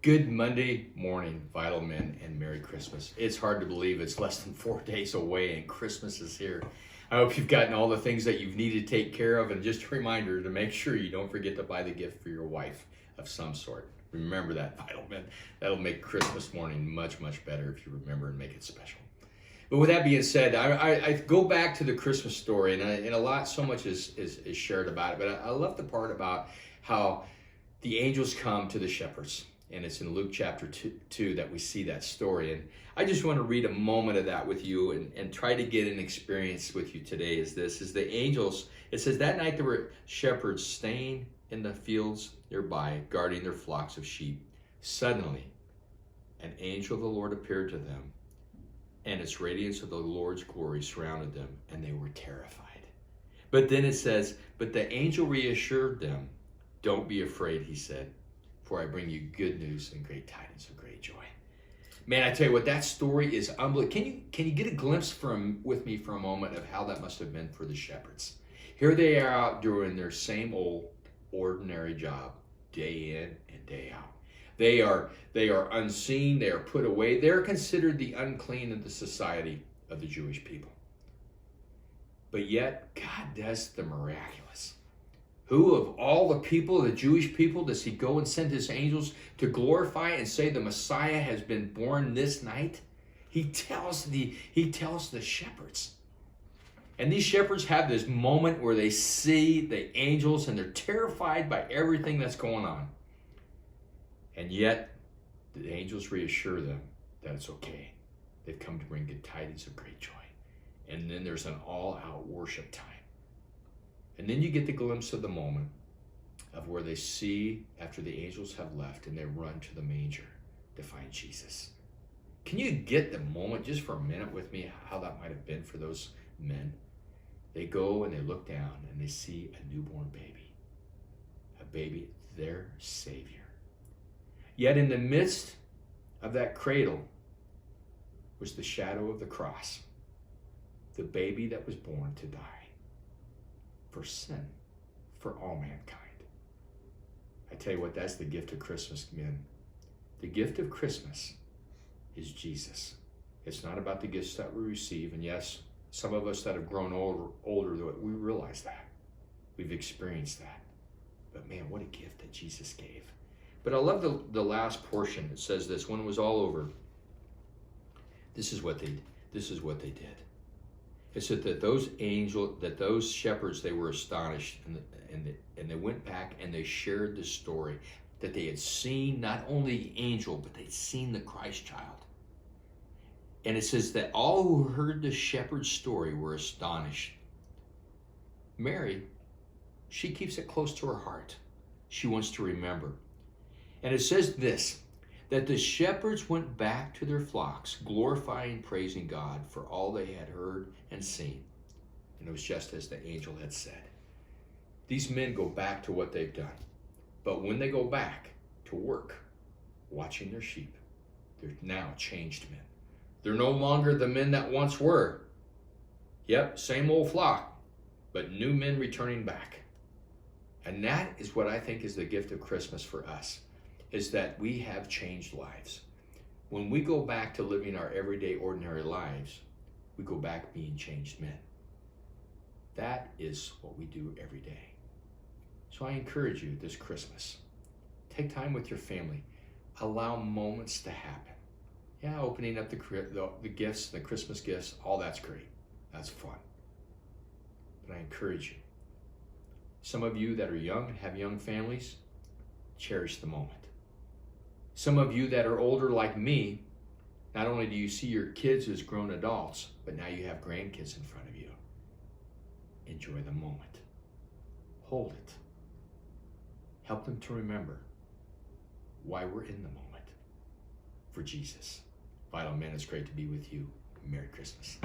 Good Monday morning, Vital Men, and Merry Christmas. It's hard to believe it's less than 4 days away and Christmas is here. I hope you've gotten all the things that you've needed to take care of, and just a reminder to make sure you don't forget to buy the gift for your wife of some sort. Remember that, Vital Men. That'll make Christmas morning much, much better if you remember and make it special. But with that being said, I go back to the Christmas story, and so much is shared about it, but I love the part about how the angels come to the shepherds. And it's in Luke chapter 2 that we see that story. And I just want to read a moment of that with you and try to get an experience with you today. Is the angels, it says, that night there were shepherds staying in the fields nearby, guarding their flocks of sheep. Suddenly, an angel of the Lord appeared to them, and its radiance of the Lord's glory surrounded them, and they were terrified. But then it says, but the angel reassured them. Don't be afraid, he said, for I bring you good news and great tidings of great joy. Man, I tell you what, that story is unbelievable. Can you get a glimpse with me for a moment of how that must have been for the shepherds? Here they are out doing their same old ordinary job, day in and day out. They are unseen, they are put away. They're considered the unclean of the society of the Jewish people. But yet, God does the miraculous. Who of all the people, the Jewish people, does he go and send his angels to glorify and say the Messiah has been born this night? He tells the shepherds. And these shepherds have this moment where they see the angels and they're terrified by everything that's going on. And yet, the angels reassure them that it's okay. They've come to bring good tidings of great joy. And then there's an all-out worship time. And then you get the glimpse of the moment of where they see after the angels have left and they run to the manger to find Jesus. Can you get the moment just for a minute with me how that might have been for those men? They go and they look down and they see a newborn baby, their Savior. Yet in the midst of that cradle was the shadow of the cross, the baby that was born to die. For sin, for all mankind. I tell you what, that's the gift of Christmas, men. The gift of Christmas is Jesus. It's not about the gifts that we receive, and yes, some of us that have grown older, we realize that. We've experienced that. But man, what a gift that Jesus gave. But I love the last portion. It says this, when it was all over, this is what they did. It said that those shepherds, they were astonished, and they went back and they shared the story that they had seen not only the angel, but they'd seen the Christ child. And it says that all who heard the shepherd's story were astonished. Mary, she keeps it close to her heart. She wants to remember. And it says this, that the shepherds went back to their flocks, glorifying and praising God for all they had heard and seen. And it was just as the angel had said. These men go back to what they've done. But when they go back to work, watching their sheep, they're now changed men. They're no longer the men that once were. Yep, same old flock, but new men returning back. And that is what I think is the gift of Christmas for us, is that we have changed lives. When we go back to living our everyday, ordinary lives, we go back being changed men. That is what we do every day. So I encourage you this Christmas, take time with your family. Allow moments to happen. Yeah, opening up the gifts, the Christmas gifts, all that's great. That's fun. But I encourage you. Some of you that are young and have young families, cherish the moment. Some of you that are older like me, not only do you see your kids as grown adults, but now you have grandkids in front of you. Enjoy the moment. Hold it. Help them to remember why we're in the moment for Jesus. Vital Men, it's great to be with you. Merry Christmas.